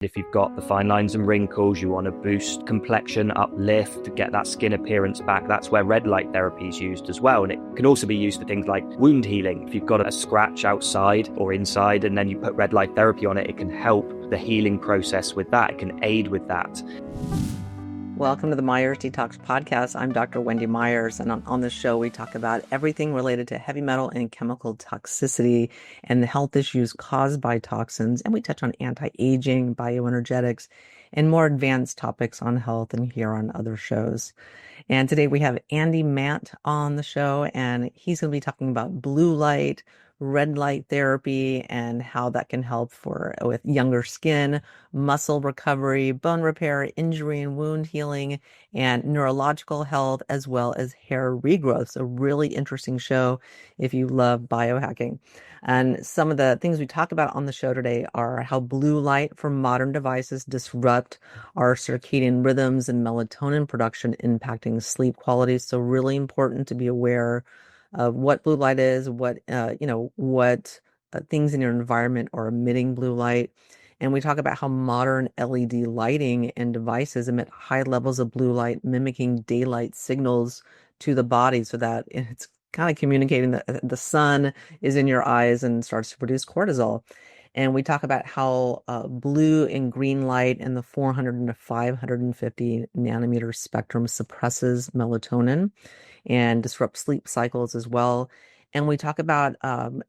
If you've got the fine lines and wrinkles, you want to boost complexion, uplift, to get that skin appearance back. That's where red light therapy is used as well. And it can also be used for things like wound healing. If you've got a scratch outside or inside and then you put red light therapy on it, it can help the healing process with that. It can aid with that. Welcome to the Myers Detox Podcast. I'm Dr. Wendy Myers, and on this show, we talk about everything related to heavy metal and chemical toxicity and the health issues caused by toxins. And we touch on anti-aging, bioenergetics, and more advanced topics on health and here on other shows. And today we have Andy Mant on the show, and he's going to be talking about blue light, red light therapy, and how that can help with younger skin, muscle recovery, bone repair, injury and wound healing, and neurological health, as well as hair regrowth. So really interesting show if you love biohacking. And some of the things we talk about on the show today are how blue light from modern devices disrupt our circadian rhythms and melatonin production, impacting sleep quality. So really important to be aware of what blue light is, what things in your environment are emitting blue light. And we talk about how modern LED lighting and devices emit high levels of blue light, mimicking daylight signals to the body, so that it's kind of communicating that the sun is in your eyes and starts to produce cortisol. And we talk about how blue and green light in the 400 to 550 nanometer spectrum suppresses melatonin and disrupts sleep cycles as well. And we talk about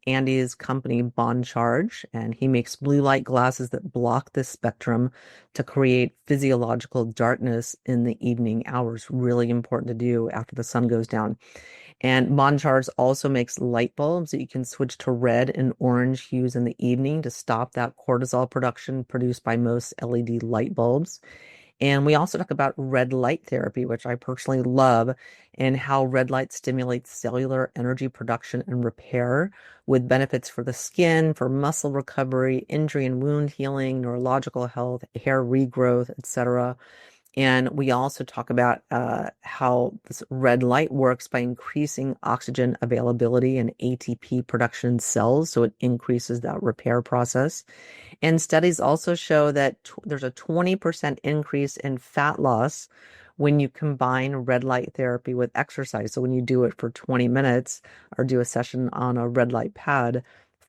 Andy's company, Bon Charge, and he makes blue light glasses that block this spectrum to create physiological darkness in the evening hours. Really important to do after the sun goes down. And Bon Charge also makes light bulbs that you can switch to red and orange hues in the evening to stop that cortisol production produced by most LED light bulbs. And we also talk about red light therapy, which I personally love, and how red light stimulates cellular energy production and repair with benefits for the skin, for muscle recovery, injury and wound healing, neurological health, hair regrowth, etc. And we also talk about how this red light works by increasing oxygen availability and ATP production in cells, so it increases that repair process. And studies also show that there's a 20% increase in fat loss when you combine red light therapy with exercise. So when you do it for 20 minutes or do a session on a red light pad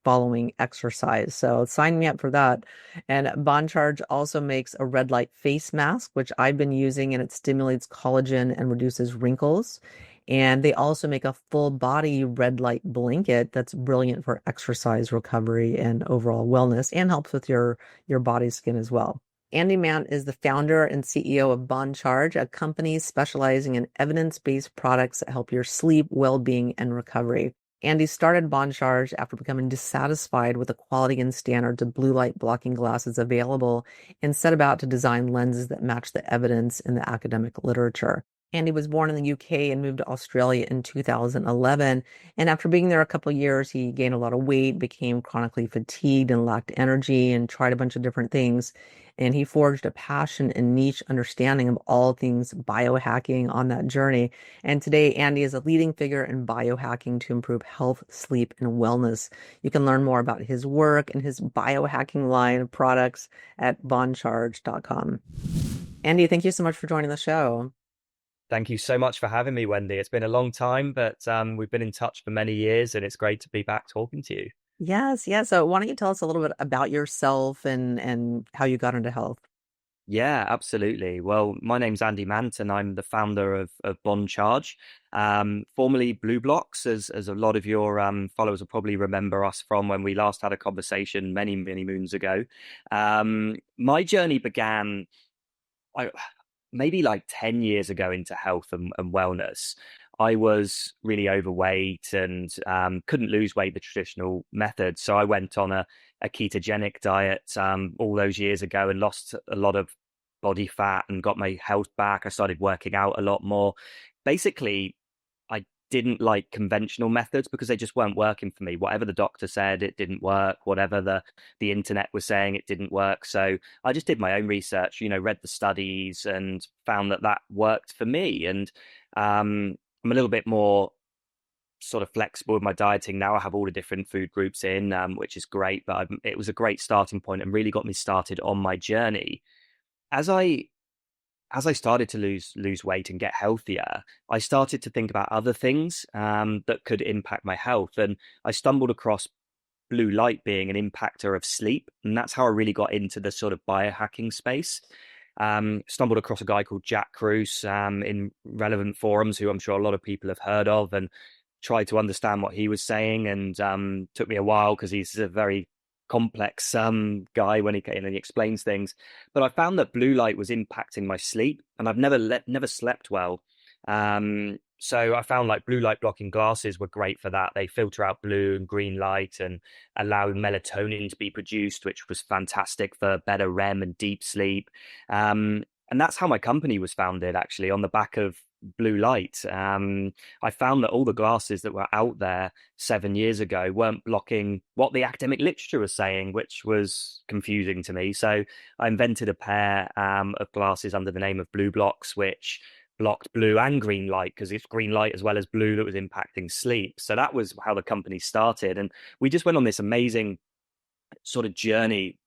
following exercise. So sign me up for that. And Bon Charge also makes a red light face mask, which I've been using, and it stimulates collagen and reduces wrinkles. And they also make a full body red light blanket that's brilliant for exercise recovery and overall wellness, and helps with your body's skin as well. Andy Mant is the founder and CEO of Bon Charge, a company specializing in evidence-based products that help your sleep, well-being, and recovery. Andy started Bon Charge after becoming dissatisfied with the quality and standards of blue light blocking glasses available, and set about to design lenses that match the evidence in the academic literature. Andy was born in the UK and moved to Australia in 2011. And after being there a couple of years, he gained a lot of weight, became chronically fatigued and lacked energy, and tried a bunch of different things. And he forged a passion and niche understanding of all things biohacking on that journey. And today, Andy is a leading figure in biohacking to improve health, sleep, and wellness. You can learn more about his work and his biohacking line of products at boncharge.com. Andy, thank you so much for joining the show. Thank you so much for having me, Wendy. It's been a long time, but we've been in touch for many years, and it's great to be back talking to you. Yes, yeah. So why don't you tell us a little bit about yourself and how you got into health? Yeah, absolutely. Well, my name's Andy Mant, and I'm the founder of Bon Charge, formerly Blue Blocks, as a lot of your followers will probably remember us from when we last had a conversation many, many moons ago. My journey began maybe like 10 years ago into health and wellness. I was really overweight and couldn't lose weight the traditional method. So I went on a ketogenic diet all those years ago and lost a lot of body fat and got my health back. I started working out a lot more. Basically, I didn't like conventional methods because they just weren't working for me. Whatever the doctor said, it didn't work. Whatever the internet was saying, it didn't work. So I just did my own research, read the studies and found that worked for me. And I'm a little bit more sort of flexible with my dieting. Now I have all the different food groups in, which is great. But it was a great starting point and really got me started on my journey. As I started to lose weight and get healthier, I started to think about other things that could impact my health, and I stumbled across blue light being an impactor of sleep, and that's how I really got into the sort of biohacking space. Stumbled across a guy called Jack Kruse in relevant forums, who I'm sure a lot of people have heard of, and tried to understand what he was saying. And took me a while because he's a very complex guy when he came and he explains things. But I found that blue light was impacting my sleep, and I've never slept well. So I found like blue light blocking glasses were great for that. They filter out blue and green light and allow melatonin to be produced, which was fantastic for better REM and deep sleep. And that's how my company was founded, actually, on the back of blue light. I found that all the glasses that were out there 7 years ago weren't blocking what the academic literature was saying, which was confusing to me. So I invented a pair of glasses under the name of Blue Blocks, which blocked blue and green light, because it's green light as well as blue that was impacting sleep. So that was how the company started. And we just went on this amazing sort of journey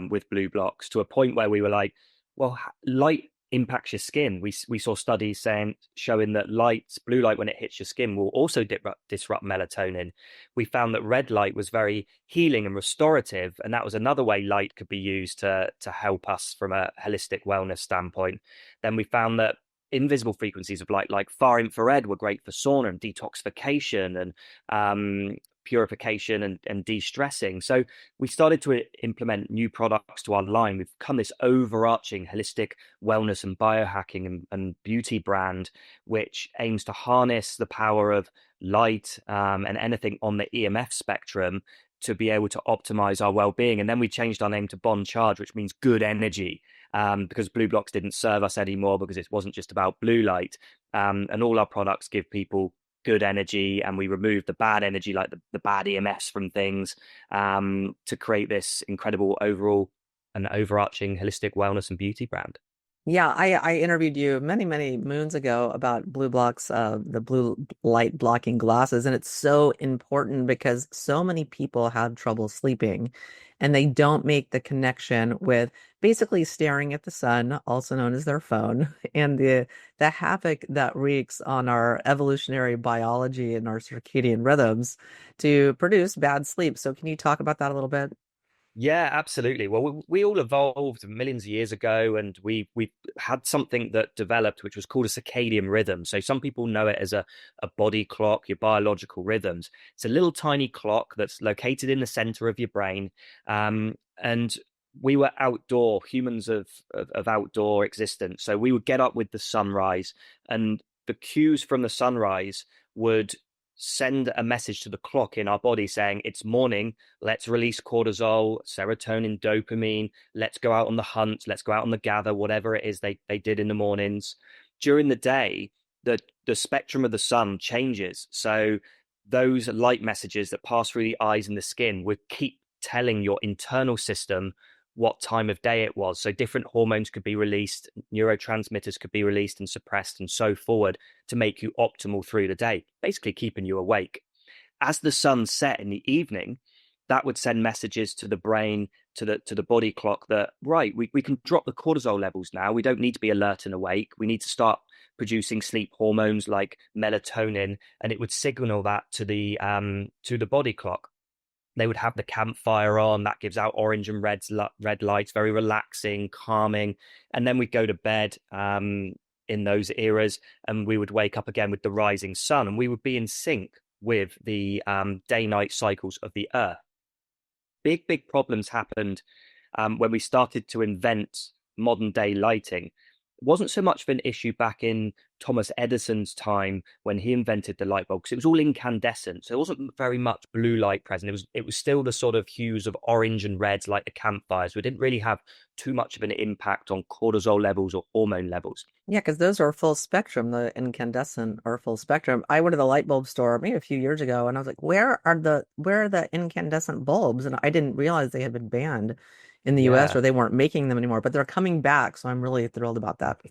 with Blue Blocks to a point where we were like, well, light impacts your skin. We saw studies showing that blue light, when it hits your skin, will also disrupt melatonin. We found that red light was very healing and restorative, and that was another way light could be used to help us from a holistic wellness standpoint. Then we found that invisible frequencies of light, like far infrared, were great for sauna and detoxification and purification and de-stressing. So we started to implement new products to our line. We've become this overarching holistic wellness and biohacking and beauty brand, which aims to harness the power of light and anything on the EMF spectrum to be able to optimize our well-being. And then we changed our name to Bond Charge, which means good energy, because Blue Blocks didn't serve us anymore, because it wasn't just about blue light. And all our products give people good energy, and we remove the bad energy, like the bad EMFs from things, to create this incredible overall and overarching holistic wellness and beauty brand. Yeah, I interviewed you many, many moons ago about Blue Blocks, the blue light blocking glasses, and it's so important because so many people have trouble sleeping, and they don't make the connection with basically staring at the sun, also known as their phone, and the havoc that wreaks on our evolutionary biology and our circadian rhythms to produce bad sleep. So can you talk about that a little bit? Yeah, absolutely. Well, we all evolved millions of years ago, and we had something that developed, which was called a circadian rhythm. So some people know it as a body clock, your biological rhythms. It's a little tiny clock that's located in the center of your brain. And we were outdoor, humans of outdoor existence. So we would get up with the sunrise, and the cues from the sunrise would send a message to the clock in our body saying it's morning, let's release cortisol, serotonin, dopamine, let's go out on the hunt, let's go out on the gather, whatever it is they did in the mornings. During the day, the spectrum of the sun changes, so those light messages that pass through the eyes and the skin would keep telling your internal system what time of day it was. So different hormones could be released, neurotransmitters could be released and suppressed, and so forward, to make you optimal through the day, basically keeping you awake. As the sun set in the evening, that would send messages to the brain, to the body clock, that right, we can drop the cortisol levels now. We don't need to be alert and awake. We need to start producing sleep hormones like melatonin, and it would signal that to the body clock. They would have the campfire on, that gives out orange and red lights, very relaxing, calming. And then we'd go to bed in those eras, and we would wake up again with the rising sun, and we would be in sync with the day-night cycles of the earth. Big problems happened when we started to invent modern day lighting. It wasn't so much of an issue back in Thomas Edison's time when he invented the light bulb, because it was all incandescent, so there wasn't very much blue light present. It was still the sort of hues of orange and reds like the campfires. We didn't really have too much of an impact on cortisol levels or hormone levels. Yeah, because those are full spectrum. The incandescent are full spectrum. I went to the light bulb store maybe a few years ago, and I was like, where are the incandescent bulbs? And I didn't realize they had been banned in the US, Yeah. or they weren't making them anymore, but they're coming back. So I'm really thrilled about that.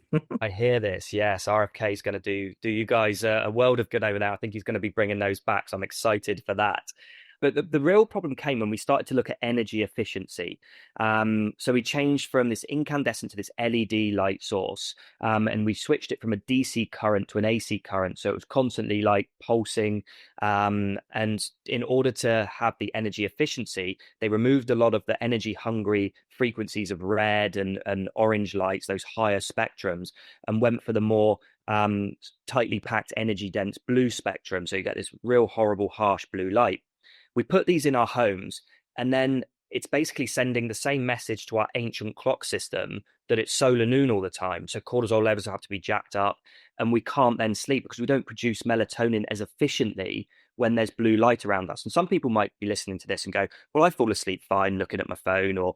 I hear this. Yes, RFK is going to do you guys a world of good over there. I think he's going to be bringing those back. So I'm excited for that. But the real problem came when we started to look at energy efficiency. So we changed from this incandescent to this LED light source, and we switched it from a DC current to an AC current. So it was constantly like pulsing. And in order to have the energy efficiency, they removed a lot of the energy hungry frequencies of red and orange lights, those higher spectrums, and went for the more tightly packed, energy dense blue spectrum. So you get this real horrible, harsh blue light. We put these in our homes, and then it's basically sending the same message to our ancient clock system that it's solar noon all the time. So cortisol levels have to be jacked up, and we can't then sleep because we don't produce melatonin as efficiently when there's blue light around us. And some people might be listening to this and go, well, I fall asleep fine looking at my phone or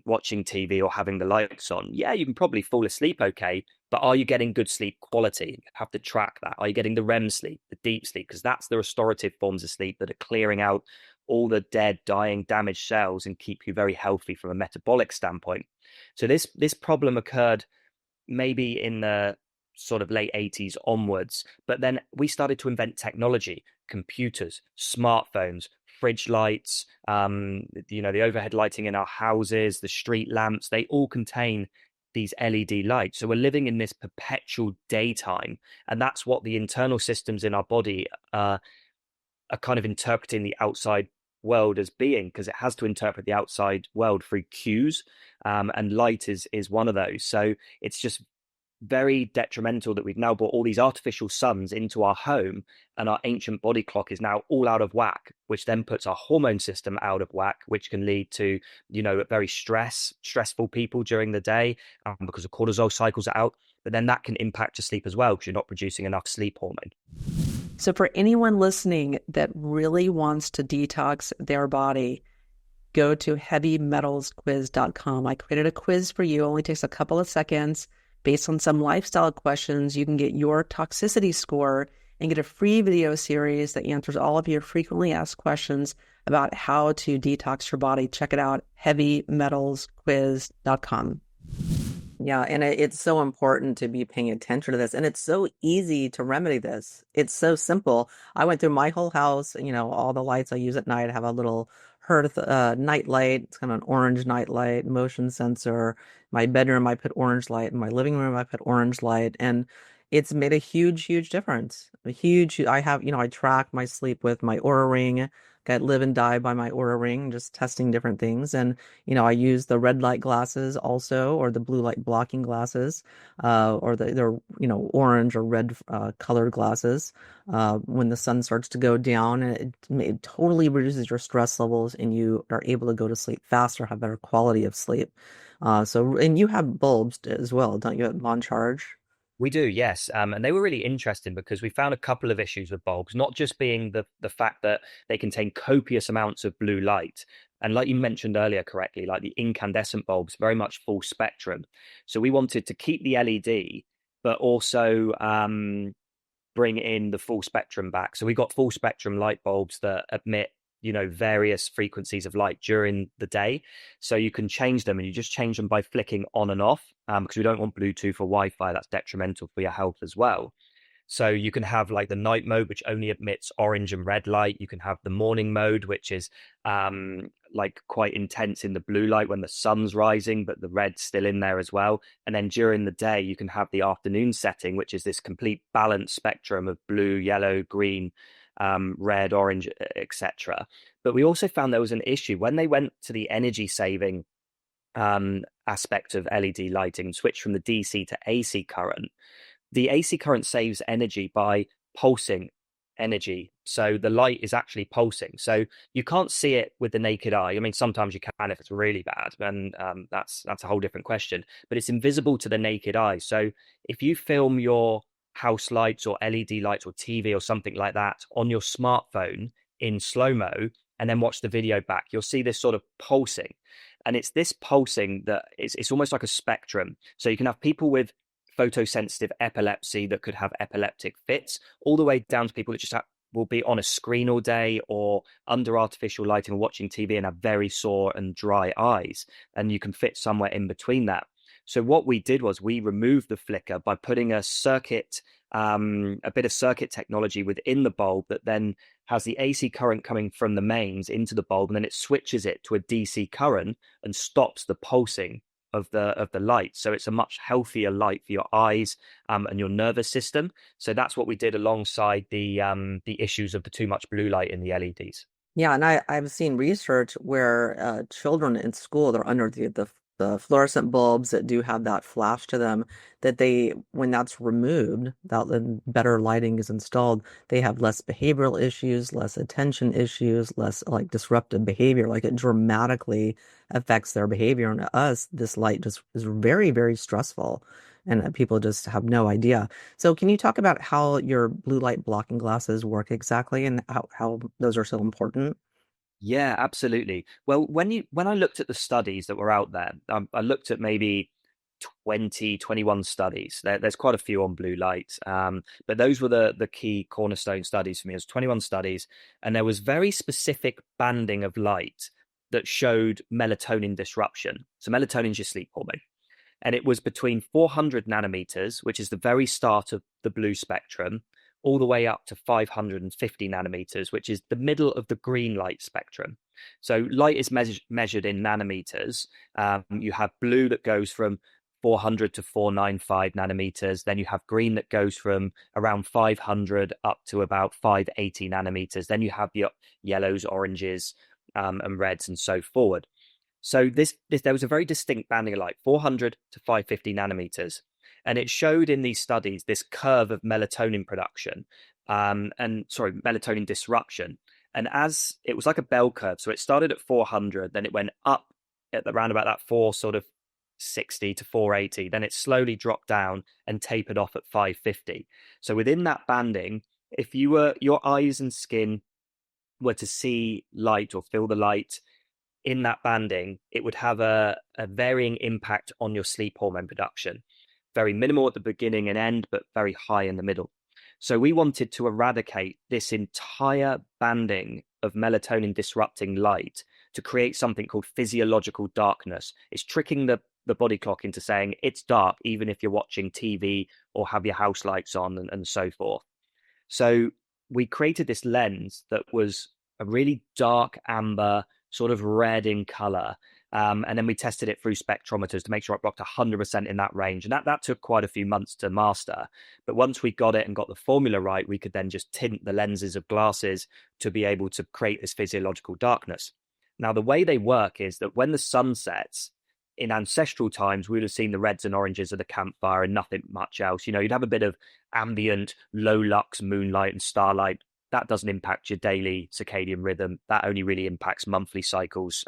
watching TV or having the lights on. Yeah, you can probably fall asleep okay, but are you getting good sleep quality? You have to track that. Are you getting the REM sleep, the deep sleep? Because that's the restorative forms of sleep that are clearing out all the dead, dying, damaged cells and keep you very healthy from a metabolic standpoint. So this problem occurred maybe in the sort of late 80s onwards, but then we started to invent technology, computers, smartphones, fridge lights, the overhead lighting in our houses, the street lamps, they all contain these LED lights. So we're living in this perpetual daytime, and that's what the internal systems in our body are kind of interpreting the outside world as being, because it has to interpret the outside world through cues, and light is one of those. So it's just very detrimental that we've now brought all these artificial suns into our home, and our ancient body clock is now all out of whack, which then puts our hormone system out of whack, which can lead to very stressful people during the day, because the cortisol cycles are out. But then that can impact your sleep as well, because you're not producing enough sleep hormone. So for anyone listening that really wants to detox their body, go to heavymetalsquiz.com. I created a quiz for you. It only takes a couple of seconds. Based on some lifestyle questions, you can get your toxicity score and get a free video series that answers all of your frequently asked questions about how to detox your body. Check it out, heavymetalsquiz.com. Yeah, and it's so important to be paying attention to this. And it's so easy to remedy this. It's so simple. I went through my whole house, all the lights I use at night. I have a little Hearth night light. It's kind of an orange night light, motion sensor. My bedroom, I put orange light. In my living room, I put orange light. And it's made a huge, huge difference. I have, I track my sleep with my Oura Ring. Got live and die by my Oura Ring, just testing different things. And, I use the red light glasses also, or the blue light blocking glasses, or they're, orange or red colored glasses. When the sun starts to go down, it totally reduces your stress levels, and you are able to go to sleep faster, have better quality of sleep. And you have bulbs as well, don't you, at Mon Charge? We do, yes. And they were really interesting because we found a couple of issues with bulbs, not just being the fact that they contain copious amounts of blue light. And like you mentioned earlier correctly, like the incandescent bulbs, very much full spectrum. So we wanted to keep the LED, but also bring in the full spectrum back. So we got full spectrum light bulbs that emit various frequencies of light during the day. So you can change them, and you just change them by flicking on and off, because we don't want Bluetooth or Wi-Fi. That's detrimental for your health as well. So you can have like the night mode, which only emits orange and red light. You can have the morning mode, which is like quite intense in the blue light when the sun's rising, but the red's still in there as well. And then during the day, you can have the afternoon setting, which is this complete balanced spectrum of blue, yellow, green, red, orange, etc. But we also found there was an issue when they went to the energy saving aspect of LED lighting, switched from the DC to AC current. The AC current saves energy by pulsing energy. So the light is actually pulsing. So you can't see it with the naked eye. I mean, sometimes you can if it's really bad, and that's a whole different question. But it's invisible to the naked eye. So if you film your house lights or LED lights or TV or something like that on your smartphone in slow-mo and then watch the video back, you'll see this sort of pulsing. And it's this pulsing that it's almost like a spectrum. So you can have people with photosensitive epilepsy that could have epileptic fits, all the way down to people that just have will be on a screen all day or under artificial lighting or watching TV and have very sore and dry eyes. And you can fit somewhere in between that. So what we did was we removed the flicker by putting a bit of circuit technology within the bulb that then has the AC current coming from the mains into the bulb, and then it switches it to a DC current and stops the pulsing of the light. So it's a much healthier light for your eyes and your nervous system. So that's what we did alongside the issues of the too much blue light in the LEDs. Yeah, and I've seen research where children in school, they're under the fluorescent bulbs that do have that flash to them, that they, when that's removed, that then better lighting is installed, they have less behavioral issues, less attention issues, less like disruptive behavior. Like it dramatically affects their behavior. And to us, this light just is very, very stressful. And people just have no idea. So can you talk about how your blue light blocking glasses work exactly and how those are so important? Yeah, absolutely. Well, when I looked at the studies that were out there, I looked at maybe 20, 21 studies. There's quite a few on blue light, but those were the key cornerstone studies for me. It was 21 studies, and there was very specific banding of light that showed melatonin disruption. So melatonin is your sleep hormone, and it was between 400 nanometers, which is the very start of the blue spectrum, all the way up to 550 nanometers, which is the middle of the green light spectrum. So light is measured in nanometers. You have blue that goes from 400 to 495 nanometers. Then you have green that goes from around 500 up to about 580 nanometers. Then you have your yellows, oranges, and reds, and so forward. So there was a very distinct banding of light, 400 to 550 nanometers, and it showed in these studies this curve of melatonin production, melatonin disruption. And as it was like a bell curve, so it started at 400, then it went up at around about that 460 to 480, then it slowly dropped down and tapered off at 550. So within that banding, if your eyes and skin were to see light or feel the light in that banding, it would have a varying impact on your sleep hormone production. Very minimal at the beginning and end, but very high in the middle. So we wanted to eradicate this entire banding of melatonin disrupting light to create something called physiological darkness. It's tricking the body clock into saying it's dark, even if you're watching TV or have your house lights on and so forth. So we created this lens that was a really dark amber, sort of red in color. And then we tested it through spectrometers to make sure it blocked 100% in that range. And that took quite a few months to master. But once we got it and got the formula right, we could then just tint the lenses of glasses to be able to create this physiological darkness. Now, the way they work is that when the sun sets, in ancestral times, we would have seen the reds and oranges of the campfire and nothing much else. You know, you'd have a bit of ambient, low lux moonlight and starlight. That doesn't impact your daily circadian rhythm. That only really impacts monthly cycles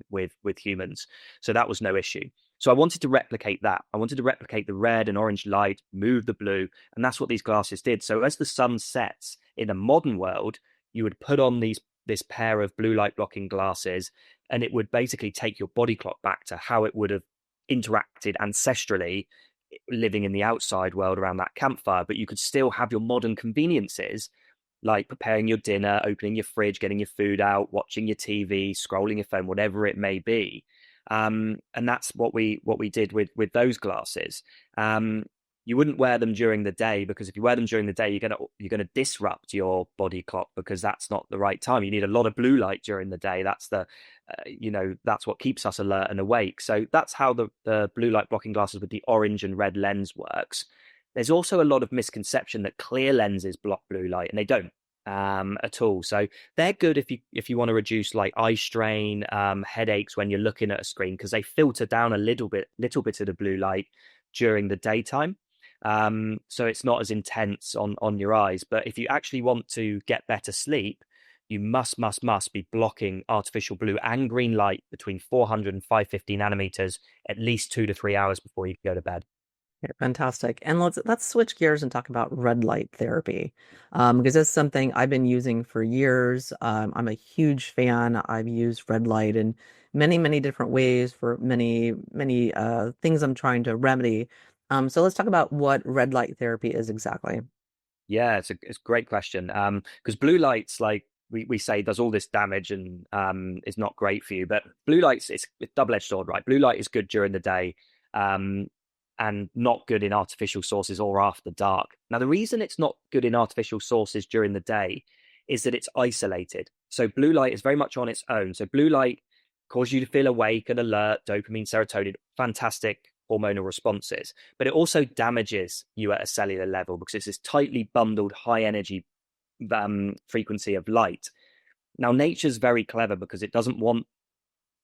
with humans. So that was no issue. So I wanted to replicate that. I wanted to replicate the red and orange light, move the blue, and that's what these glasses did. So as the sun sets in a modern world, you would put on this pair of blue light blocking glasses, and it would basically take your body clock back to how it would have interacted ancestrally living in the outside world around that campfire. But you could still have your modern conveniences like preparing your dinner, opening your fridge, getting your food out, watching your TV, scrolling your phone, whatever it may be. And that's what we did with those glasses. You wouldn't wear them during the day, because if you wear them during the day, you're gonna disrupt your body clock, because that's not the right time. You need a lot of blue light during the day. That's that's what keeps us alert and awake. So that's how the blue light blocking glasses with the orange and red lens works. There's also a lot of misconception that clear lenses block blue light, and they don't at all. So they're good if you want to reduce like eye strain, headaches when you're looking at a screen, because they filter down a little bit of the blue light during the daytime. So it's not as intense on your eyes. But if you actually want to get better sleep, you must be blocking artificial blue and green light between 400 and 550 nanometers at least 2 to 3 hours before you go to bed. Okay, fantastic. And let's switch gears and talk about red light therapy, because that's something I've been using for years. I'm a huge fan. I've used red light in many different ways for many things I'm trying to remedy. So let's talk about what red light therapy is exactly. Yeah, it's a great question. Because blue light's like we say does all this damage and is not great for you. But blue light's it's double-edged sword, right? Blue light is good during the day, um, and not good in artificial sources or after dark. Now, the reason it's not good in artificial sources during the day is that it's isolated. So blue light is very much on its own. So blue light causes you to feel awake and alert, dopamine, serotonin, fantastic hormonal responses, but it also damages you at a cellular level because it's this tightly bundled high energy frequency of light. Now, nature's very clever because it doesn't want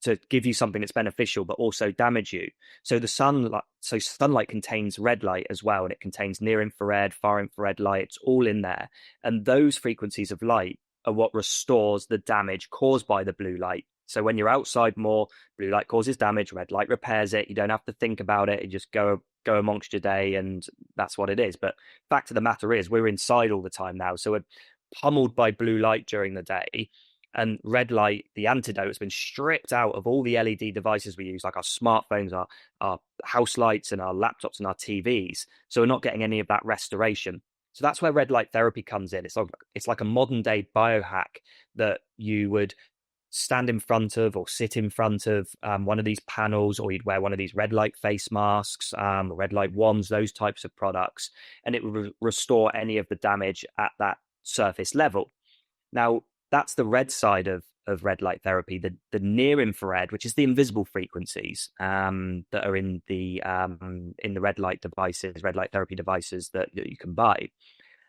to give you something that's beneficial but also damage you. So sunlight contains red light as well, and it contains near infrared, far infrared light. It's all in there, and those frequencies of light are what restores the damage caused by the blue light. So when you're outside more, blue light causes damage, red light repairs it. You don't have to think about it. You just go amongst your day, and that's what it is. But fact of the matter is, we're inside all the time now, so we're pummeled by blue light during the day. And red light, the antidote, has been stripped out of all the LED devices we use, like our smartphones, our house lights, and our laptops and our TVs. So we're not getting any of that restoration. So that's where red light therapy comes in. It's like a modern day biohack that you would stand in front of or sit in front of one of these panels, or you'd wear one of these red light face masks, red light wands, those types of products, and it would restore any of the damage at that surface level. Now, that's the red side of red light therapy. The near infrared, which is the invisible frequencies that are in the red light devices, red light therapy devices that you can buy.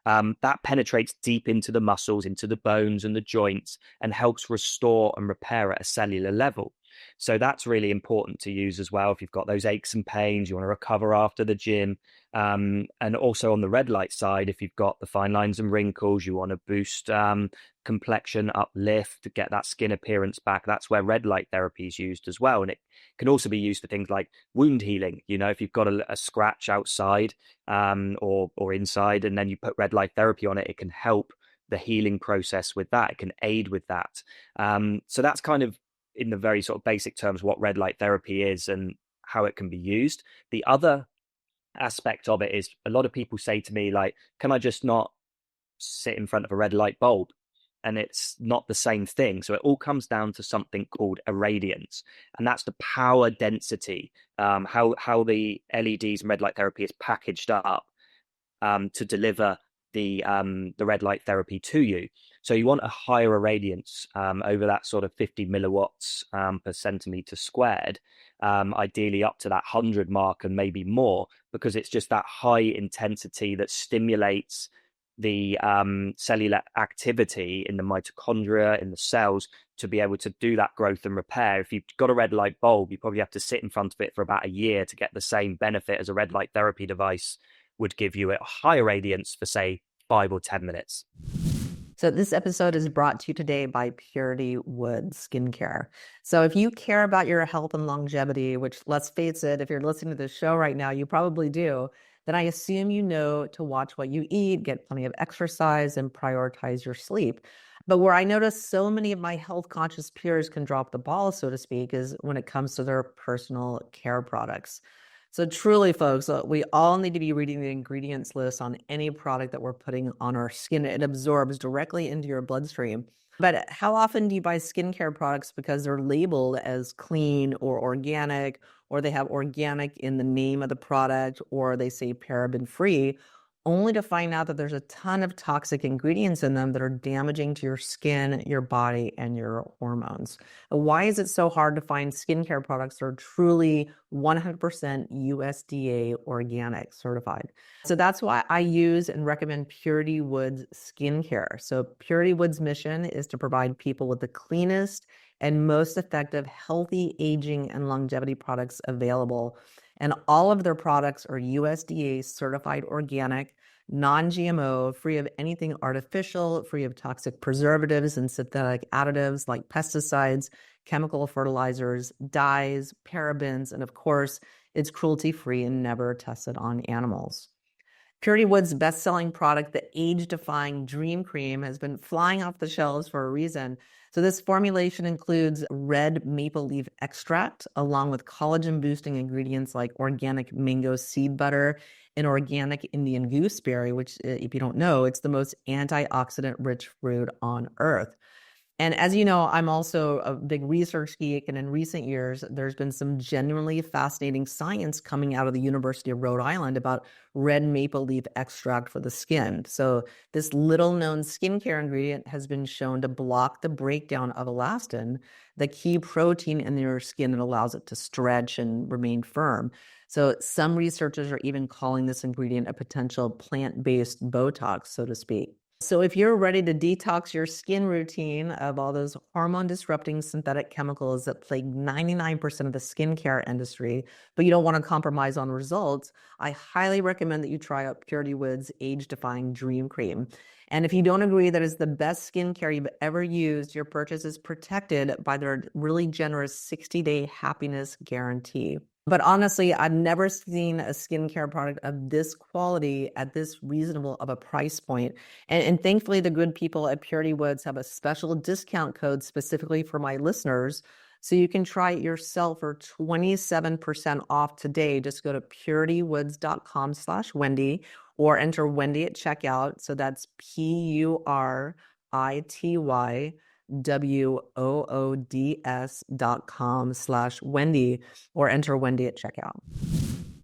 That penetrates deep into the muscles, into the bones and the joints, and helps restore and repair at a cellular level. So that's really important to use as well. If you've got those aches and pains, you want to recover after the gym. And also on the red light side, if you've got the fine lines and wrinkles, you want to boost complexion, uplift, get that skin appearance back. That's where red light therapy is used as well. And it can also be used for things like wound healing. You know, if you've got a scratch outside or inside, and then you put red light therapy on it, it can help the healing process with that. It can aid with that. So that's kind of, in the very sort of basic terms, what red light therapy is and how it can be used. The other aspect of it is, a lot of people say to me, like, can I just not sit in front of a red light bulb? And it's not the same thing. So it all comes down to something called irradiance, and that's the power density, how the LEDs and red light therapy is packaged up to deliver the red light therapy to you. So you want a higher irradiance over that sort of 50 milliwatts per centimeter squared, ideally up to that 100 mark and maybe more, because it's just that high intensity that stimulates the cellular activity in the mitochondria, in the cells, to be able to do that growth and repair. If you've got a red light bulb, you probably have to sit in front of it for about a year to get the same benefit as a red light therapy device would give you, at a higher radiance for, say, 5 or 10 minutes. So this episode is brought to you today by Purity Wood Skincare. So if you care about your health and longevity, which, let's face it, if you're listening to this show right now, you probably do, then I assume you know to watch what you eat, get plenty of exercise, and prioritize your sleep. But where I notice so many of my health conscious peers can drop the ball, so to speak, is when it comes to their personal care products. So truly, folks, we all need to be reading the ingredients list on any product that we're putting on our skin. It absorbs directly into your bloodstream. But how often do you buy skincare products because they're labeled as clean or organic, or they have organic in the name of the product, or they say paraben free, only to find out that there's a ton of toxic ingredients in them that are damaging to your skin, your body, and your hormones? Why is it so hard to find skincare products that are truly 100% USDA organic certified? So that's why I use and recommend Purity Woods Skincare. So Purity Woods' mission is to provide people with the cleanest and most effective healthy aging and longevity products available. And all of their products are USDA certified organic, non-GMO, free of anything artificial, free of toxic preservatives and synthetic additives like pesticides, chemical fertilizers, dyes, parabens, and of course, it's cruelty-free and never tested on animals. Purity Wood's best-selling product, the age-defying Dream Cream, has been flying off the shelves for a reason. So this formulation includes red maple leaf extract, along with collagen-boosting ingredients like organic mango seed butter and organic Indian gooseberry, which, if you don't know, it's the most antioxidant-rich fruit on earth. And as you know, I'm also a big research geek, and in recent years, there's been some genuinely fascinating science coming out of the University of Rhode Island about red maple leaf extract for the skin. So this little-known skincare ingredient has been shown to block the breakdown of elastin, the key protein in your skin that allows it to stretch and remain firm. So some researchers are even calling this ingredient a potential plant-based Botox, so to speak. So if you're ready to detox your skin routine of all those hormone-disrupting synthetic chemicals that plague 99% of the skincare industry, but you don't want to compromise on results, I highly recommend that you try out Purity Wood's age-defying Dream Cream. And if you don't agree that it's the best skincare you've ever used, your purchase is protected by their really generous 60-day happiness guarantee. But honestly, I've never seen a skincare product of this quality at this reasonable of a price point. And thankfully, the good people at Purity Woods have a special discount code specifically for my listeners. So you can try it yourself for 27% off today. Just go to puritywoods.com/Wendy or enter Wendy at checkout. So that's PURITYWOODS.com/Wendy or enter Wendy at checkout.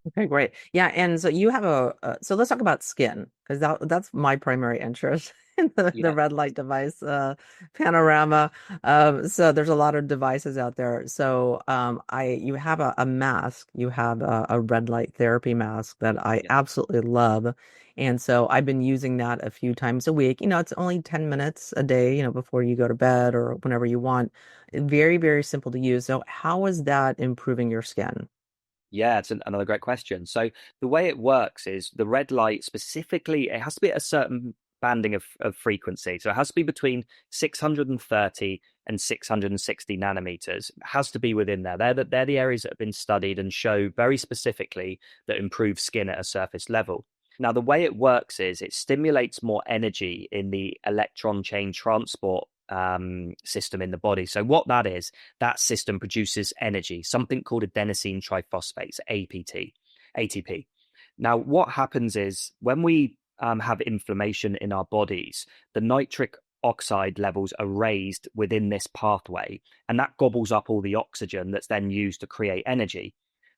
Okay, great. Yeah, and so you have so let's talk about skin because that's my primary interest in the Yeah. red light device panorama. So there's a lot of devices out there. So you have a mask, you have a red light therapy mask that I Yeah. absolutely love. And so I've been using that a few times a week. It's only 10 minutes a day, before you go to bed or whenever you want. Very, very simple to use. So how is that improving your skin? Yeah, it's another great question. So the way it works is the red light specifically, it has to be at a certain banding of frequency. So it has to be between 630 and 660 nanometers. It has to be within there. They're the areas that have been studied and show very specifically that improve skin at a surface level. Now, the way it works is it stimulates more energy in the electron chain transport system in the body. So what that is, that system produces energy, something called adenosine triphosphate, ATP. Now, what happens is when we have inflammation in our bodies, the nitric oxide levels are raised within this pathway, and that gobbles up all the oxygen that's then used to create energy.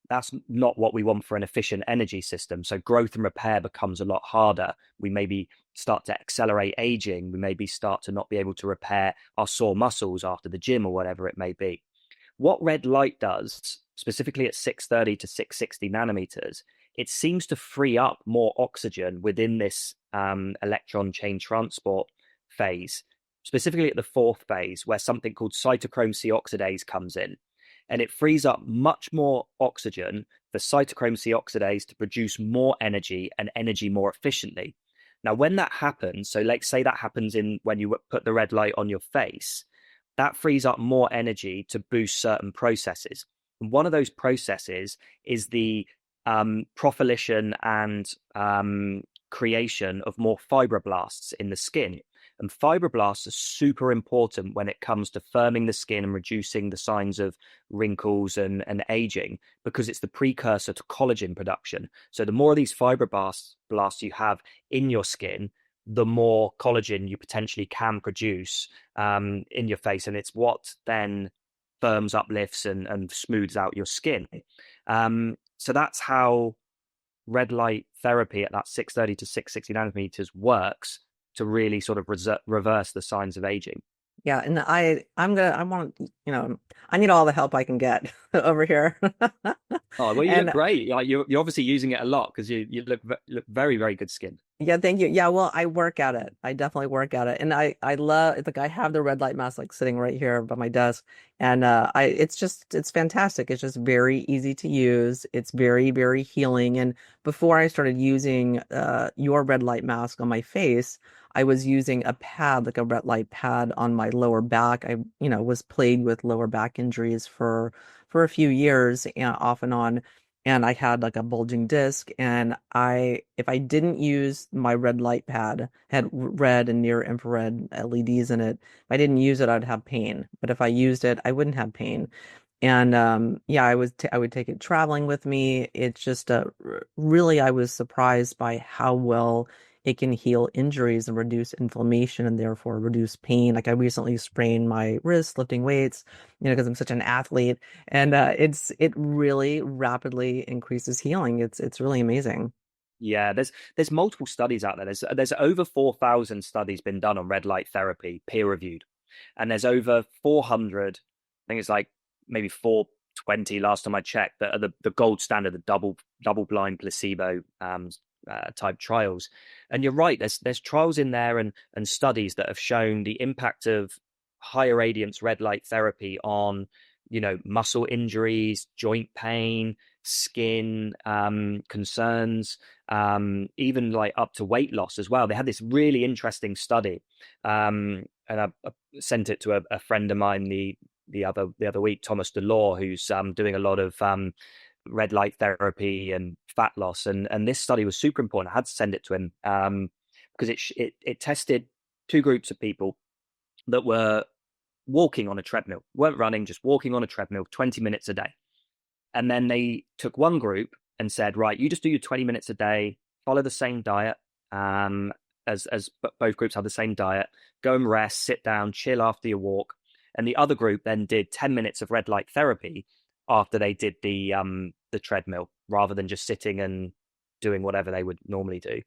That's not what we want for an efficient energy system. So growth and repair becomes a lot harder. We maybe start to accelerate aging. We maybe start to not be able to repair our sore muscles after the gym or whatever it may be. What red light does, specifically at 630 to 660 nanometers, it seems to free up more oxygen within this electron chain transport phase, specifically at the fourth phase, where something called cytochrome C oxidase comes in. And it frees up much more oxygen for cytochrome C oxidase to produce more energy and energy more efficiently. Now, when that happens, so let's say that happens when you put the red light on your face, that frees up more energy to boost certain processes. And one of those processes is the proliferation and creation of more fibroblasts in the skin. And fibroblasts are super important when it comes to firming the skin and reducing the signs of wrinkles and aging, because it's the precursor to collagen production. So the more of these fibroblasts you have in your skin, the more collagen you potentially can produce in your face. And it's what then firms, uplifts, and smooths out your skin. So that's how red light therapy at that 630 to 660 nanometers works to really sort of reverse the signs of aging. Yeah, and I want, I need all the help I can get over here. Oh, well, you look And great. You're obviously using it a lot because you look very, very good skin. yeah, thank you. Yeah, well, I work at it. I definitely work at it. And I love like I have the red light mask like sitting right here by my desk. And it's fantastic. It's just very easy to use. It's very, very healing. And before I started using your red light mask on my face, I was using a pad, like a red light pad on my lower back. I, was plagued with lower back injuries for a few years, off and on. and I had like a bulging disc, and if I didn't use my red light pad, had red and near infrared LEDs in it. If I didn't use it, I'd have pain. But if I used it, I wouldn't have pain. And yeah, I would take it traveling with me. It's just really, I was surprised by how well it can heal injuries and reduce inflammation and therefore reduce pain. Like I recently sprained my wrist lifting weights, because I'm such an athlete, and it really rapidly increases healing. It's really amazing. Yeah, there's multiple studies out there. There's over 4,000 studies been done on red light therapy, peer reviewed, and there's over 400. I think it's like maybe 420 last time I checked, that are the gold standard, the double blind placebo type trials. And you're right, there's trials in there and studies that have shown the impact of higher radiance red light therapy on, muscle injuries, joint pain, skin concerns, even like up to weight loss as well. They had this really interesting study, and I sent it to a friend of mine the other week, Thomas Delore, who's doing a lot of red light therapy and fat loss, and this study was super important. I had to send it to him because it tested two groups of people that were walking on a treadmill, weren't running, just walking on a treadmill 20 minutes a day. And then they took one group and said, right, you just do your 20 minutes a day, follow the same diet, as both groups have the same diet, go and rest, sit down, chill after your walk. And the other group then did 10 minutes of red light therapy after they did the treadmill, rather than just sitting and doing whatever they would normally do.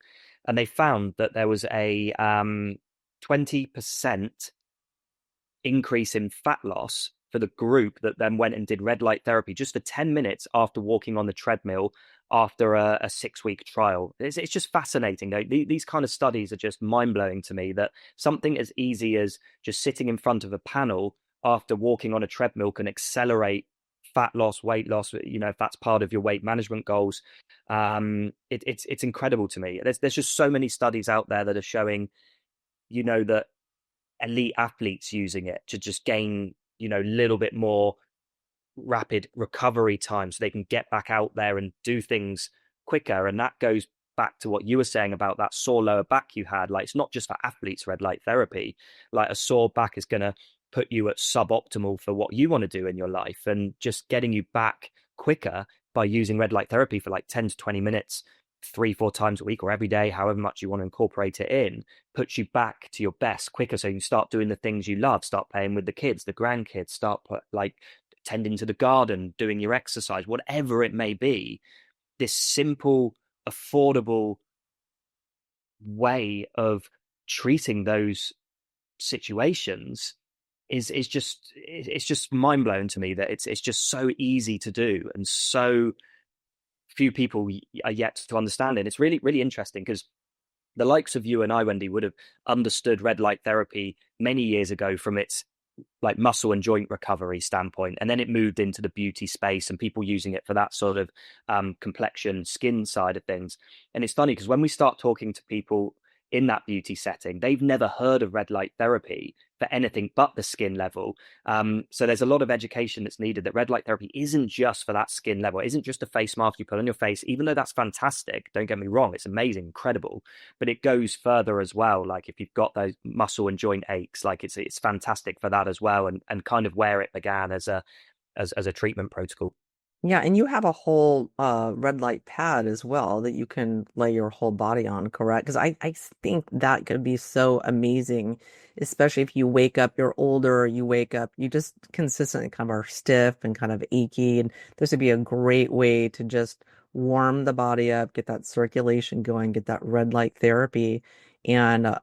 And they found that there was a 20% increase in fat loss for the group that then went and did red light therapy just for 10 minutes after walking on the treadmill after a 6-week trial. It's just fascinating. These kind of studies are just mind-blowing to me, that something as easy as just sitting in front of a panel after walking on a treadmill can accelerate fat loss, weight loss, if that's part of your weight management goals. It's incredible to me. There's just so many studies out there that are showing, that elite athletes using it to just gain, a little bit more rapid recovery time so they can get back out there and do things quicker. And that goes back to what you were saying about that sore lower back you had. Like, it's not just for athletes, red light therapy. Like, a sore back is going to put you at suboptimal for what you want to do in your life, and just getting you back quicker by using red light therapy for like 10 to 20 minutes 3-4 times a week or every day, however much you want to incorporate it in, puts you back to your best quicker. So you can start doing the things you love, start playing with the kids, the grandkids, start like tending to the garden, doing your exercise, whatever it may be. This simple, affordable way of treating those situations is just, it's just mind blowing to me that it's just so easy to do, and so few people are yet to understand it. And it's really, really interesting because the likes of you and I, Wendy, would have understood red light therapy many years ago from its like muscle and joint recovery standpoint, and then it moved into the beauty space and people using it for that sort of complexion, skin side of things. And it's funny because when we start talking to people in that beauty setting, they've never heard of red light therapy for anything but the skin level. So there's a lot of education that's needed, that red light therapy isn't just for that skin level. It isn't just a face mask you put on your face, even though that's fantastic. Don't get me wrong, it's amazing, incredible, but it goes further as well. Like, if you've got those muscle and joint aches, like it's fantastic for that as well, and kind of where it began as a treatment protocol. Yeah, and you have a whole red light pad as well that you can lay your whole body on, correct? Because I think that could be so amazing, especially if you wake up, you're older, you wake up, you just consistently kind of are stiff and kind of achy. And this would be a great way to just warm the body up, get that circulation going, get that red light therapy, and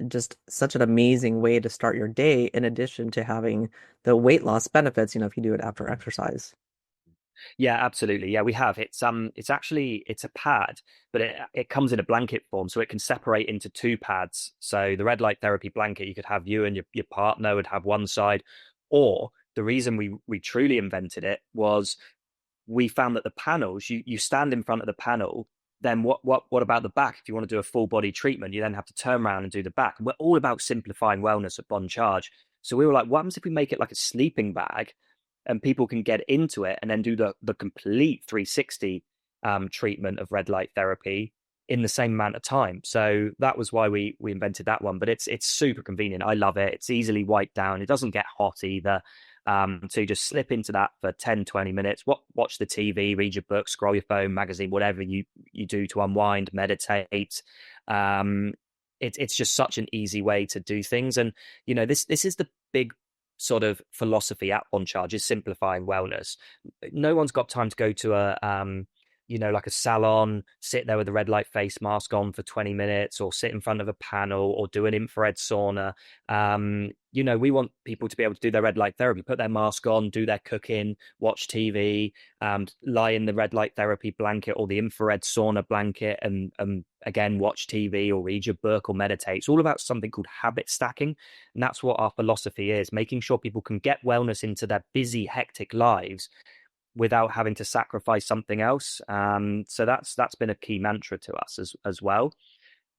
just such an amazing way to start your day, in addition to having the weight loss benefits, if you do it after exercise. Yeah, absolutely. Yeah, we have. It's a pad, but it comes in a blanket form, so it can separate into two pads. So the red light therapy blanket, you could have, you and your partner would have one side, or the reason we truly invented it was we found that the panels, you stand in front of the panel, then what about the back? If you want to do a full body treatment, you then have to turn around and do the back. We're all about simplifying wellness at Bon Charge. So we were like, what happens if we make it like a sleeping bag? and people can get into it and then do the complete 360 treatment of red light therapy in the same amount of time. So that was why we invented that one. But it's super convenient. I love it. It's easily wiped down. It doesn't get hot either. So you just slip into that for 10, 20 minutes, watch the TV, read your book, scroll your phone, magazine, whatever you do to unwind, meditate. Um, it's just such an easy way to do things. And, this is the big sort of philosophy at On Charge, is simplifying wellness. No one's got time to go to like a salon, sit there with a red light face mask on for 20 minutes, or sit in front of a panel, or do an infrared sauna. We want people to be able to do their red light therapy, put their mask on, do their cooking, watch TV, lie in the red light therapy blanket or the infrared sauna blanket, and again, watch TV or read your book or meditate. It's all about something called habit stacking. And that's what our philosophy is, making sure people can get wellness into their busy, hectic lives without having to sacrifice something else. So that's been a key mantra to us as well.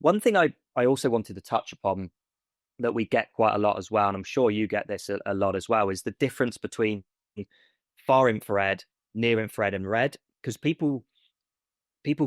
One thing I also wanted to touch upon that we get quite a lot as well, and I'm sure you get this a lot as well, is the difference between far infrared, near infrared, and red. Because people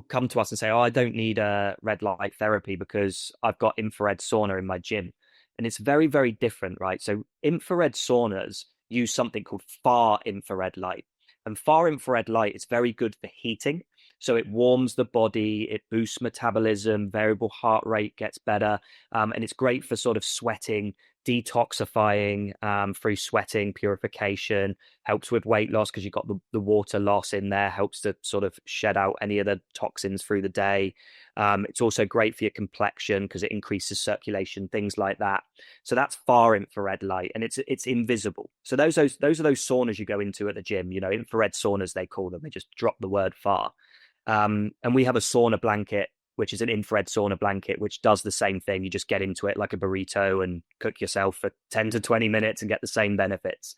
come to us and say, "Oh, I don't need a red light therapy because I've got infrared sauna in my gym." And it's very, very different, right? So infrared saunas use something called far infrared light. And far infrared light is very good for heating. So it warms the body, it boosts metabolism, variable heart rate gets better. And it's great for sort of sweating, detoxifying through sweating, purification, helps with weight loss because you've got the water loss in there, helps to sort of shed out any of the toxins through the day. It's also great for your complexion because it increases circulation, things like that. So that's far infrared light, and it's invisible. So those are those saunas you go into at the gym, infrared saunas they call them. They just drop the word far. And we have a sauna blanket, which is an infrared sauna blanket, which does the same thing. You just get into it like a burrito and cook yourself for 10 to 20 minutes and get the same benefits.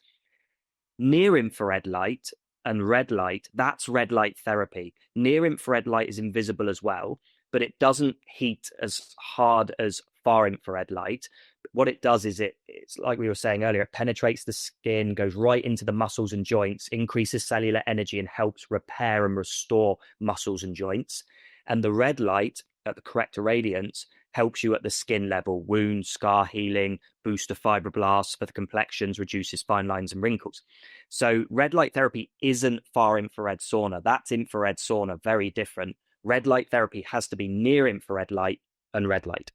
Near infrared light and red light, that's red light therapy. Near infrared light is invisible as well, but it doesn't heat as hard as far infrared light. What it does is it's like we were saying earlier, it penetrates the skin, goes right into the muscles and joints, increases cellular energy, and helps repair and restore muscles and joints. And the red light at the correct irradiance helps you at the skin level, wound, scar healing, booster fibroblasts for the complexions, reduces fine lines and wrinkles. So red light therapy isn't far infrared sauna. That's infrared sauna, very different. Red light therapy has to be near infrared light and red light.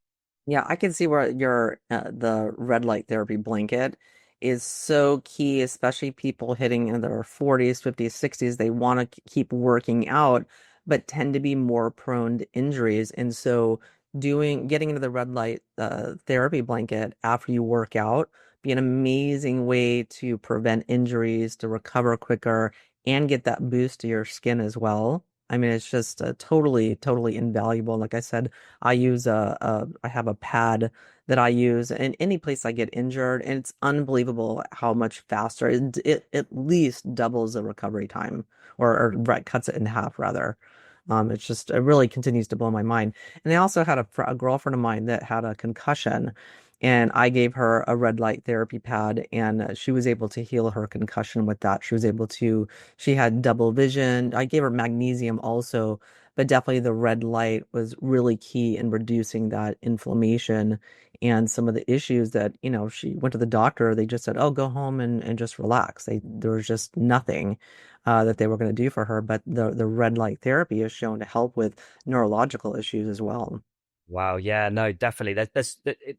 Yeah, I can see where your the red light therapy blanket is so key, especially people hitting in their 40s, 50s, 60s. They want to keep working out, but tend to be more prone to injuries. And so getting into the red light therapy blanket after you work out be an amazing way to prevent injuries, to recover quicker, and get that boost to your skin as well. I mean, it's just totally, totally invaluable. Like I said, I have a pad that I use in any place I get injured, and it's unbelievable how much faster it at least doubles the recovery time, or right, cuts it in half rather. It really continues to blow my mind. And I also had a girlfriend of mine that had a concussion, and I gave her a red light therapy pad, and she was able to heal her concussion with that. She had double vision. I gave her magnesium also, but definitely the red light was really key in reducing that inflammation and some of the issues that, she went to the doctor. They just said, "Oh, go home and just relax." There was just nothing that they were going to do for her. But the red light therapy is shown to help with neurological issues as well. Wow, yeah, no, definitely.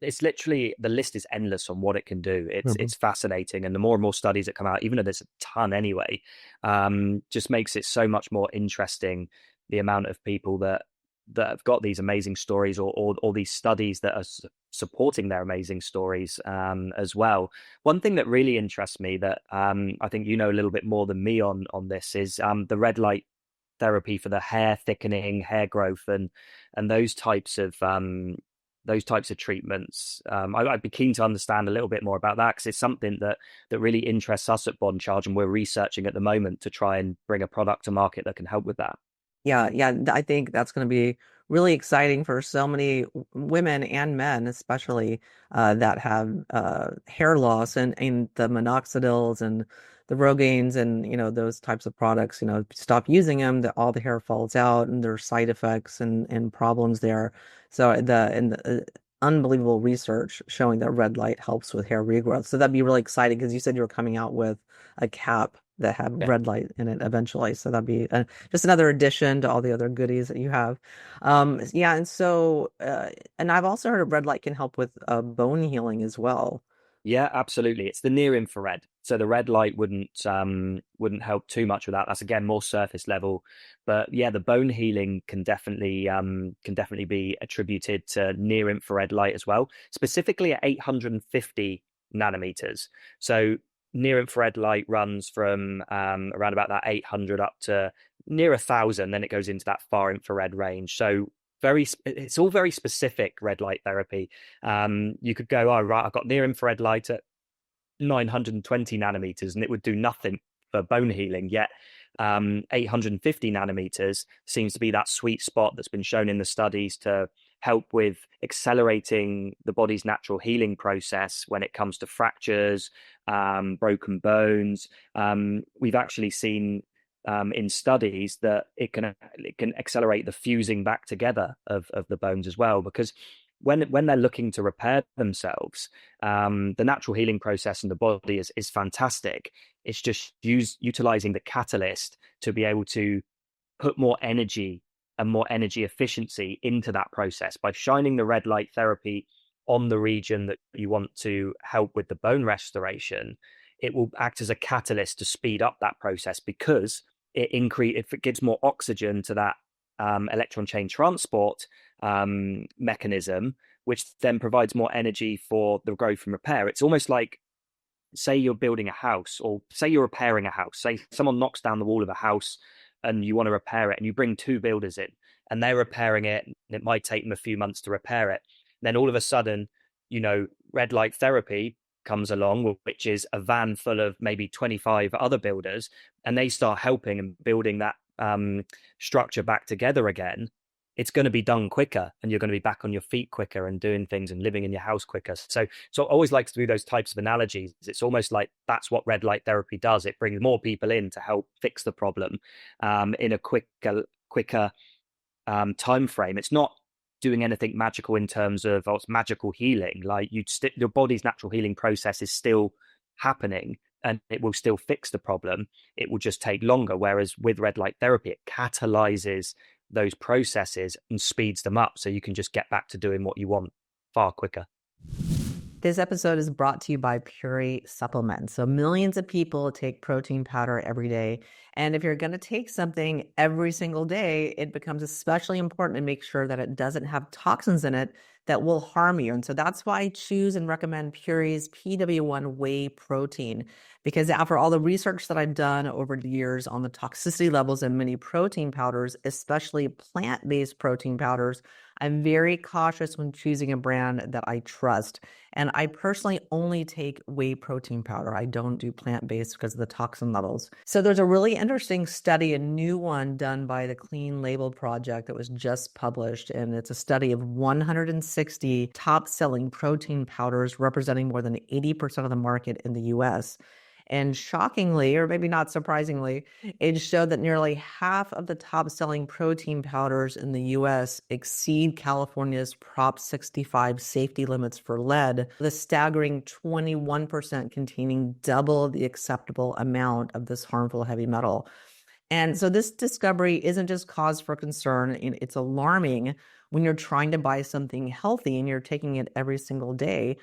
It's literally, the list is endless on what it can do. Mhm. It's fascinating, and the more and more studies that come out, even though there's a ton anyway, just makes it so much more interesting. The amount of people that have got these amazing stories, or these studies that are supporting their amazing stories, as well. One thing that really interests me, that I think you know a little bit more than me on this, is the red light therapy for the hair thickening, hair growth, and those types of treatments. I'd be keen to understand a little bit more about that, because it's something that really interests us at Bond Charge, and we're researching at the moment to try and bring a product to market that can help with that. Yeah, yeah, I think that's going to be really exciting for so many women and men, especially that have hair loss, and the minoxidils and the Rogaines and, those types of products, stop using them, that all the hair falls out and there's side effects and problems there. So the unbelievable research showing that red light helps with hair regrowth. So that'd be really exciting because you said you were coming out with a cap that had Yeah. red light in it eventually. So that'd be just another addition to all the other goodies that you have. Yeah, and I've also heard red light can help with bone healing as well. Yeah, absolutely. It's the near infrared. So the red light wouldn't help too much with that. That's again more surface level. But yeah, the bone healing can definitely be attributed to near infrared light as well, specifically at 850 nanometers. So near infrared light runs from around about that 800 up to near 1,000, then it goes into that far infrared range. So it's all very specific red light therapy. You could go, oh, right, I've got near infrared light at 920 nanometers and it would do nothing for bone healing. Yet 850 nanometers seems to be that sweet spot that's been shown in the studies to help with accelerating the body's natural healing process when it comes to fractures, broken bones. We've actually seen in studies that it can accelerate the fusing back together of the bones as well, because when they're looking to repair themselves, the natural healing process in the body is fantastic. It's just utilizing the catalyst to be able to put more energy and more energy efficiency into that process by shining the red light therapy on the region that you want to help with the bone restoration. It will act as a catalyst to speed up that process because it gives more oxygen to that electron chain transport mechanism, which then provides more energy for the growth and repair. It's almost like, say you're building a house, or say you're repairing a house. Say someone knocks down the wall of a house and you want to repair it, and you bring two builders in and they're repairing it, and it might take them a few months to repair it. Then all of a sudden, red light therapy comes along, which is a van full of maybe 25 other builders, and they start helping and building that structure back together again. It's going to be done quicker, and you're going to be back on your feet quicker and doing things and living in your house quicker. So I always like to do those types of analogies. It's almost like that's what red light therapy does. It brings more people in to help fix the problem in a quicker time frame. It's not doing anything magical in terms of it's magical healing. Like your body's natural healing process is still happening, and it will still fix the problem. It will just take longer. Whereas with red light therapy, it catalyzes those processes and speeds them up, so you can just get back to doing what you want far quicker. This episode is brought to you by Puree Supplements. So millions of people take protein powder every day. And if you're going to take something every single day, it becomes especially important to make sure that it doesn't have toxins in it that will harm you. And so that's why I choose and recommend Puree's PW1 whey protein, because after all the research that I've done over the years on the toxicity levels in many protein powders, especially plant-based protein powders, I'm very cautious when choosing a brand that I trust. And I personally only take whey protein powder. I don't do plant-based because of the toxin levels. So there's a really interesting study, a new one done by the Clean Label Project that was just published. And it's a study of 160 top-selling protein powders representing more than 80% of the market in the US. And shockingly, or maybe not surprisingly, it showed that nearly half of the top-selling protein powders in the US exceed California's Prop 65 safety limits for lead, the staggering 21% containing double the acceptable amount of this harmful heavy metal. And so this discovery isn't just cause for concern, it's alarming when you're trying to buy something healthy and you're taking it every single day.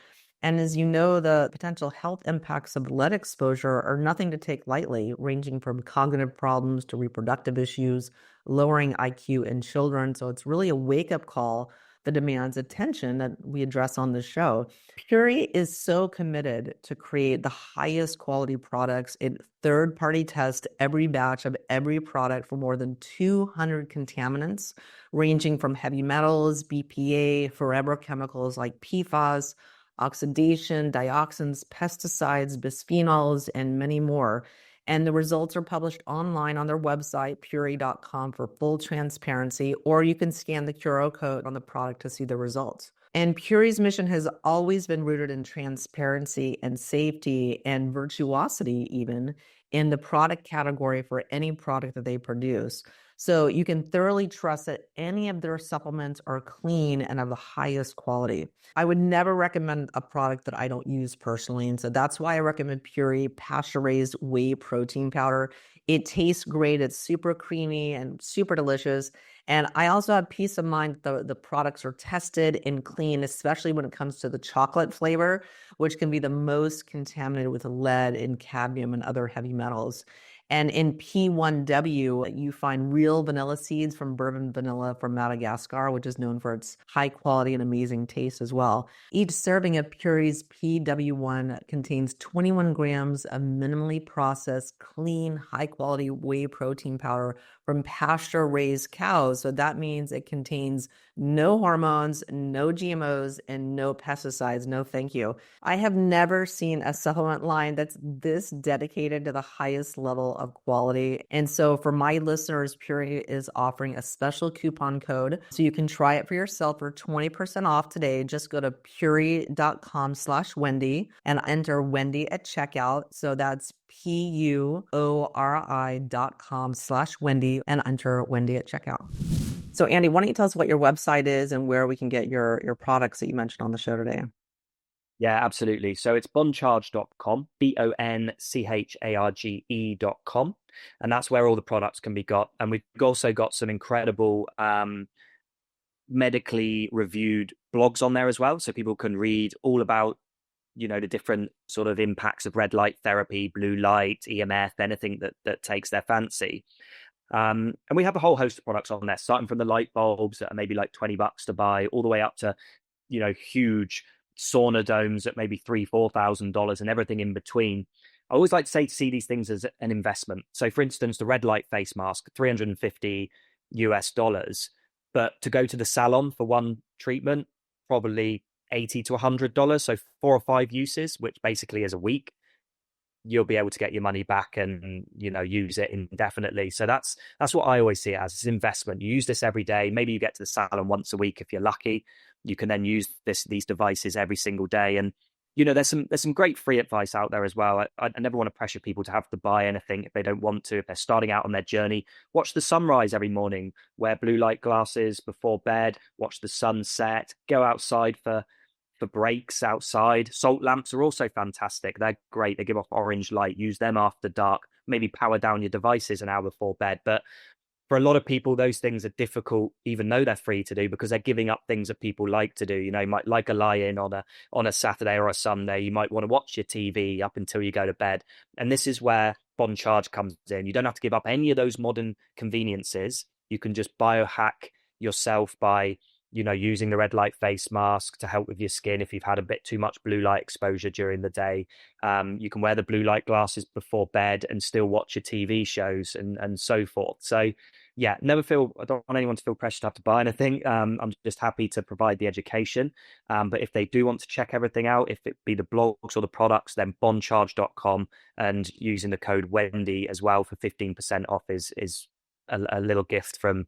And as you know, the potential health impacts of lead exposure are nothing to take lightly, ranging from cognitive problems to reproductive issues, lowering IQ in children. So it's really a wake-up call that demands attention that we address on the show. Puree is so committed to create the highest quality products. It third-party tests every batch of every product for more than 200 contaminants, ranging from heavy metals, BPA, forever chemicals like PFAS, oxidation, dioxins, pesticides, bisphenols, and many more. And the results are published online on their website, puri.com, for full transparency, or you can scan the QR code on the product to see the results. And Puri's mission has always been rooted in transparency and safety and virtuosity, even in the product category for any product that they produce. So you can thoroughly trust that any of their supplements are clean and of the highest quality. I would never recommend a product that I don't use personally. And so that's why I recommend Puri pasture-raised whey protein powder. It tastes great. It's super creamy and super delicious. And I also have peace of mind that the products are tested and clean, especially when it comes to the chocolate flavor, which can be the most contaminated with lead and cadmium and other heavy metals. And in P1W, you find real vanilla seeds from bourbon vanilla from Madagascar, which is known for its high quality and amazing taste as well. Each serving of Puri's PW1 contains 21 grams of minimally processed, clean, high quality whey protein powder from pasture-raised cows. So that means it contains no hormones, no GMOs, and no pesticides. No, thank you. I have never seen a supplement line that's this dedicated to the highest level of quality. And so for my listeners, Puri is offering a special coupon code. So you can try it for yourself for 20% off today. Just go to puri.com/Wendy and enter Wendy at checkout. So that's PUORI.com/Wendy and enter Wendy at checkout. So Andy, why don't you tell us what your website is and where we can get your products that you mentioned on the show today? Yeah, absolutely. So it's boncharge.com, BONCHARGE.com. And that's where all the products can be got. And we've also got some incredible medically reviewed blogs on there as well. So people can read all about, the different sort of impacts of red light therapy, blue light, EMF, anything that takes their fancy. And we have a whole host of products on there, starting from the light bulbs that are maybe like $20 to buy, all the way up to, huge sauna domes at maybe $3,000-$4,000 and everything in between. I always like to see these things as an investment. So for instance, the red light face mask, $350, but to go to the salon for one treatment, probably $80 to $100. So 4 or 5 uses, which basically is a week, you'll be able to get your money back and use it indefinitely. So that's what I always see it as. It's investment. You use this every day. Maybe you get to the salon once a week if you're lucky. You can then use these devices every single day. And there's some great free advice out there as well. I never want to pressure people to have to buy anything if they don't want to. If they're starting out on their journey, watch the sunrise every morning, wear blue light glasses before bed, watch the sunset, go outside for breaks outside. Salt lamps are also fantastic. They're great. They give off orange light. Use them after dark. Maybe power down your devices an hour before bed. But for a lot of people, those things are difficult, even though they're free to do, because they're giving up things that people like to do. You might like a lie-in on a Saturday or a Sunday. You might want to watch your TV up until you go to bed. And this is where Bon Charge comes in. You don't have to give up any of those modern conveniences. You can just biohack yourself by using the red light face mask to help with your skin if you've had a bit too much blue light exposure during the day. You can wear the blue light glasses before bed and still watch your TV shows and so forth. So yeah, I don't want anyone to feel pressured to have to buy anything. I'm just happy to provide the education. But if they do want to check everything out, if it be the blogs or the products, then boncharge.com and using the code Wendy as well for 15% off is a little gift from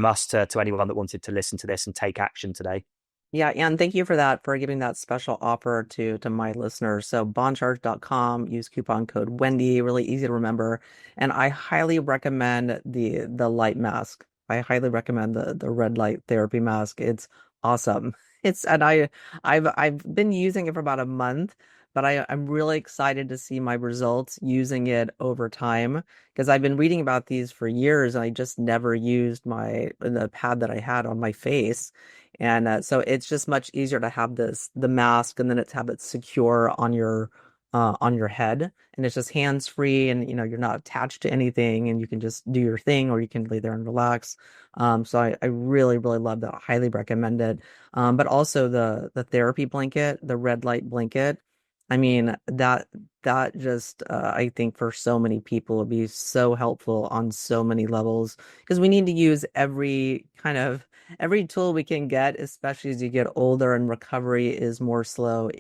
us to anyone that wanted to listen to this and take action today. Yeah, and thank you for that, for giving that special offer to my listeners. So boncharge.com, use coupon code Wendy, really easy to remember. And I highly recommend the light mask. I highly recommend the red light therapy mask. It's awesome. I've been using it for about a month, but I'm really excited to see my results using it over time, because I've been reading about these for years and I just never used the pad that I had on my face. And so it's just much easier to have the mask, and then have it secure on your head, and it's just hands free, and you're not attached to anything, and you can just do your thing, or you can lay there and relax. So I really, really love that. I highly recommend it. But also the therapy blanket, the red light blanket. I mean, that just I think for so many people would be so helpful on so many levels, because we need to use every tool we can get, especially as you get older and recovery is more slow.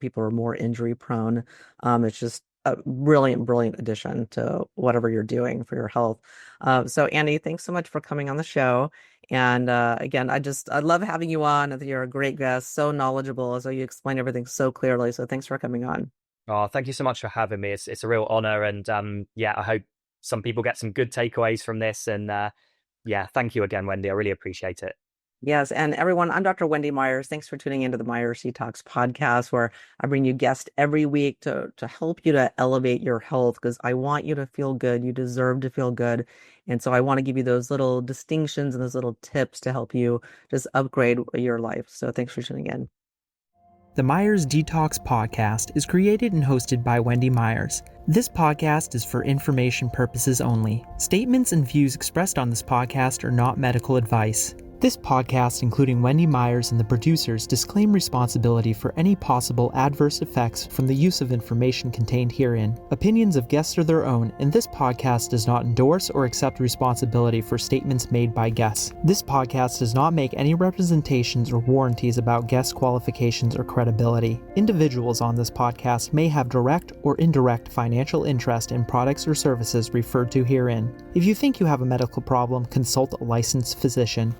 People are more injury prone. It's just a brilliant, brilliant addition to whatever you're doing for your health. So Andy, thanks so much for coming on the show. And again, I love having you on. I think you're a great guest, so knowledgeable, so you explain everything so clearly. So thanks for coming on. Oh, thank you so much for having me. It's a real honor, and yeah, I hope some people get some good takeaways from this. And yeah, thank you again, Wendy. I really appreciate it. Yes, and everyone, I'm Dr. Wendy Myers. Thanks for tuning into the Myers She Talks podcast, where I bring you guests every week to help you to elevate your health because I want you to feel good. You deserve to feel good. And so I want to give you those little distinctions and those little tips to help you just upgrade your life. So thanks for tuning in. The Myers Detox Podcast is created and hosted by Wendy Myers. This podcast is for information purposes only. Statements and views expressed on this podcast are not medical advice. This podcast, including Wendy Myers and the producers, disclaim responsibility for any possible adverse effects from the use of information contained herein. Opinions of guests are their own, and this podcast does not endorse or accept responsibility for statements made by guests. This podcast does not make any representations or warranties about guest qualifications or credibility. Individuals on this podcast may have direct or indirect financial interest in products or services referred to herein. If you think you have a medical problem, consult a licensed physician.